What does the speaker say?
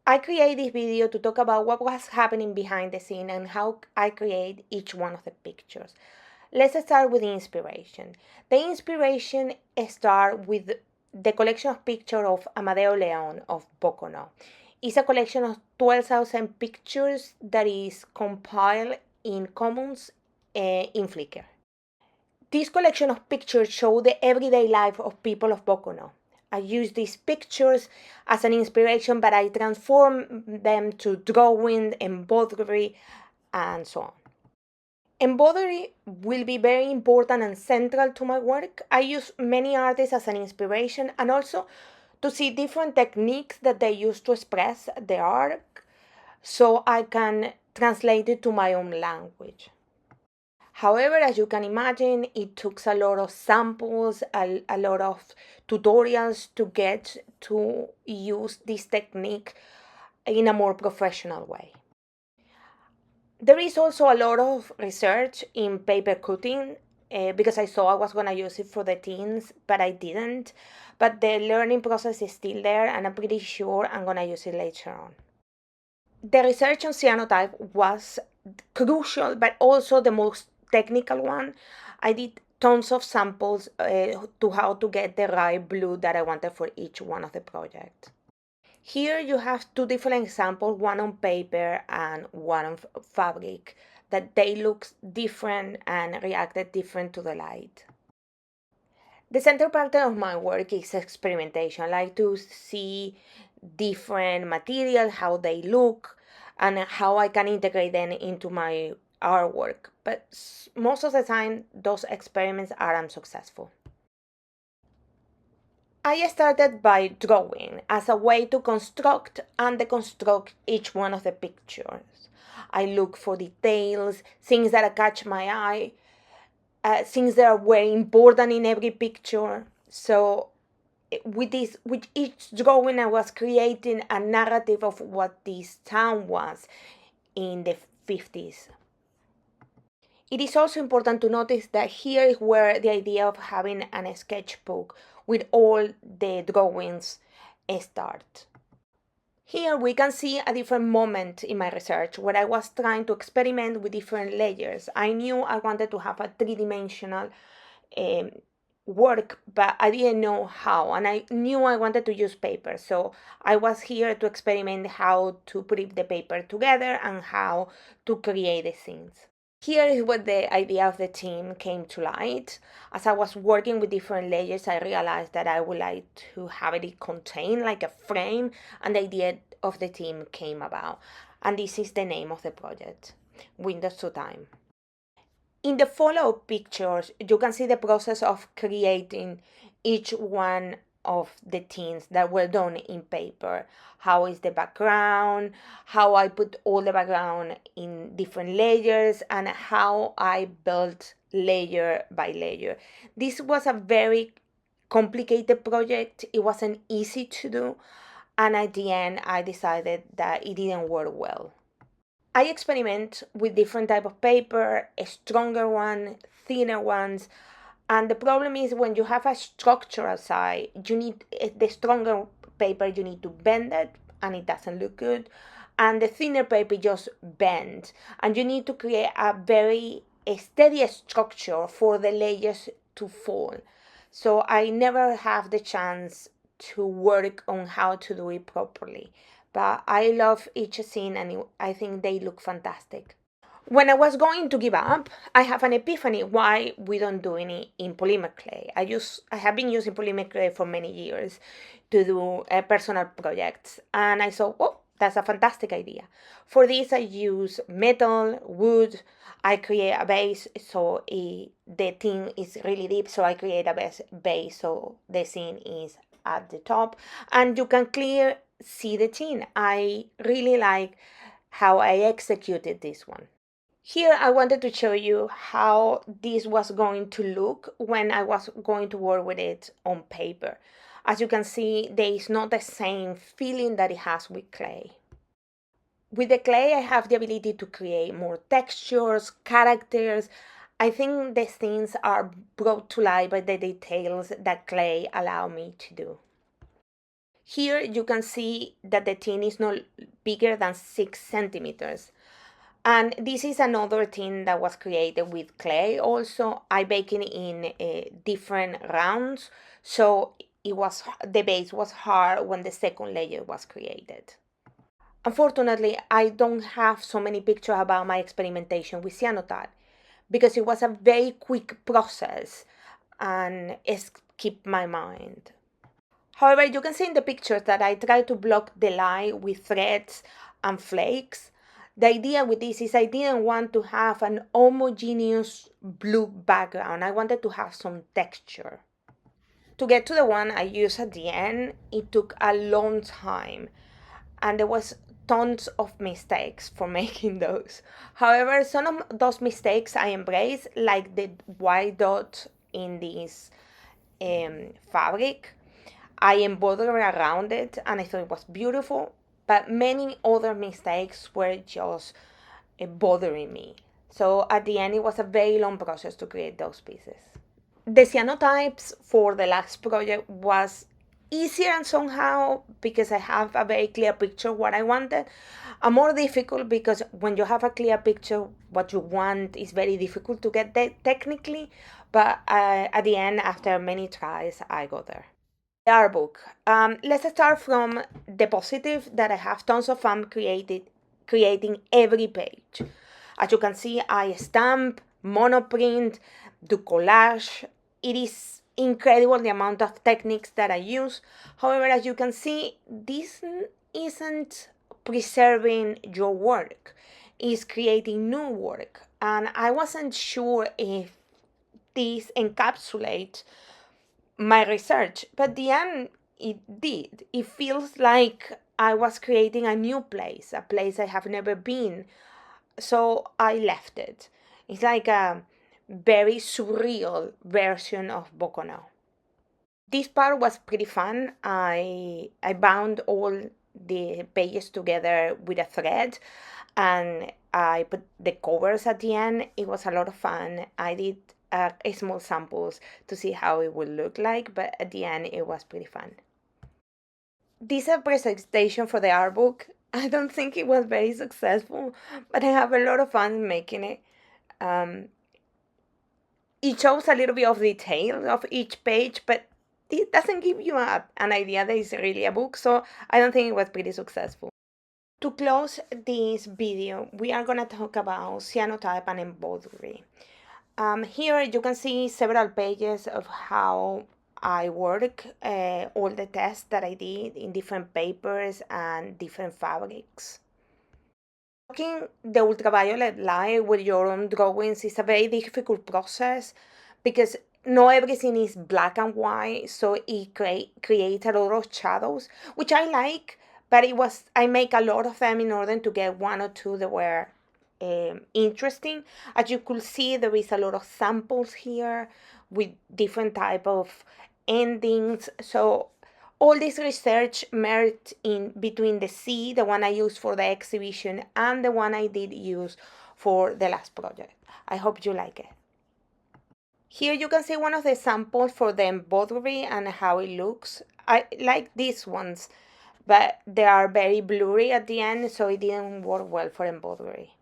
I create this video to talk about what was happening behind the scene and how I create each one of the pictures. Let's start with the inspiration. The inspiration starts with the collection of pictures of Amadeo León of Bocono. It's a collection of 12,000 pictures that is compiled in Commons in Flickr. This collection of pictures show the everyday life of people of Bocono. I use these pictures as an inspiration, but I transform them to drawing, embroidery, and so on. Embroidery will be very important and central to my work. I use many artists as an inspiration and also to see different techniques that they use to express their art so I can translate it to my own language. However, as you can imagine, it took a lot of samples, a lot of tutorials to get to use this technique in a more professional way. There is also a lot of research in paper cutting because I thought I was going to use it for the teens, but I didn't. But the learning process is still there, and I'm pretty sure I'm going to use it later on. The research on cyanotype was crucial, but also the most technical one. I did tons of samples to how to get the right blue that I wanted for each one of the projects. Here you have two different examples, one on paper and one on fabric, that they look different and reacted different to the light. The center part of my work is experimentation. I like to see different materials, how they look, and how I can integrate them into my artwork. But most of the time, those experiments are unsuccessful. I started by drawing as a way to construct and deconstruct each one of the pictures. I look for details, things that catch my eye, things that were important in every picture. So with each drawing, I was creating a narrative of what this town was in the 50s. It is also important to notice that here is where the idea of having a sketchbook with all the drawings start. Here we can see a different moment in my research where I was trying to experiment with different layers. I knew I wanted to have a three-dimensional work, but I didn't know how, and I knew I wanted to use paper, so I was here to experiment how to put the paper together and how to create the scenes. Here is where the idea of the team came to light. As I was working with different layers, I realized that I would like to have it contain like a frame, and the idea of the team came about. And this is the name of the project, Windows to Time. In the follow-up pictures, you can see the process of creating each one of the things that were done in paper. How is the background, how I put all the background in different layers, and how I built layer by layer. This was a very complicated project. It wasn't easy to do, and at the end I decided that it didn't work well. I experiment with different type of paper, a stronger one, thinner ones, and the problem is when you have a structural side, you need the stronger paper, you need to bend it, and it doesn't look good. And the thinner paper just bends, and you need to create a very steady structure for the layers to fall. So I never have the chance to work on how to do it properly. But I love each scene, and I think they look fantastic. When I was going to give up, I have an epiphany why we don't do any in polymer clay. I have been using polymer clay for many years to do personal projects, and I thought, oh, that's a fantastic idea. For this, I use metal, wood. I create a base so the thing is really deep, so I create a base so the scene is at the top, and you can clearly see the thing. I really like how I executed this one. Here I wanted to show you how this was going to look when I was going to work with it on paper. As you can see, there is not the same feeling that it has with clay. With the clay, I have the ability to create more textures, characters. I think these things are brought to life by the details that clay allow me to do. Here you can see that the tin is not bigger than 6 centimeters. And this is another thing that was created with clay also. I baked it in different rounds, so the base was hard when the second layer was created. Unfortunately, I don't have so many pictures about my experimentation with cyanotype because it was a very quick process and it skipped my mind. However, you can see in the pictures that I try to block the light with threads and flakes. The idea with this is I didn't want to have an homogeneous blue background. I wanted to have some texture. To get to the one I used at the end, it took a long time and there was tons of mistakes for making those. However, some of those mistakes I embrace, like the white dot in this fabric. I embroidered around it and I thought it was beautiful, but many other mistakes were just bothering me. So at the end, it was a very long process to create those pieces. The cyanotypes for the last project was easier and somehow because I have a very clear picture of what I wanted, and more difficult because when you have a clear picture what you want is very difficult to get there technically, but at the end, after many tries, I got there. The art book. Let's start from the positive that I have tons of fun creating every page. As you can see, I stamp, monoprint, do collage. It is incredible the amount of techniques that I use. However, as you can see, this isn't preserving your work, it's creating new work. And I wasn't sure if this encapsulates my research, but the end it did. It feels like I was creating a new place, a place I have never been. So I left it. It's like a very surreal version of Boconau. This part was pretty fun. I bound all the pages together with a thread and I put the covers at the end. It was a lot of fun. I did small samples to see how it would look like, but at the end it was pretty fun. This is a presentation for the art book. I don't think it was very successful, but I have a lot of fun making it. It shows a little bit of detail of each page, but it doesn't give you an idea that it's really a book, so I don't think it was pretty successful. To close this video, we are going to talk about cyanotype and embroidery. Here you can see several pages of how I work, all the tests that I did in different papers and different fabrics. Working the ultraviolet light with your own drawings is a very difficult process because not everything is black and white, so it creates a lot of shadows, which I like, but I make a lot of them in order to get one or two that were interesting. As you could see, there is a lot of samples here with different type of endings. So all this research merged in between the C, the one I used for the exhibition, and the one I did use for the last project. I hope you like it. Here you can see one of the samples for the embroidery and how it looks. I like these ones, but they are very blurry at the end, so it didn't work well for embroidery.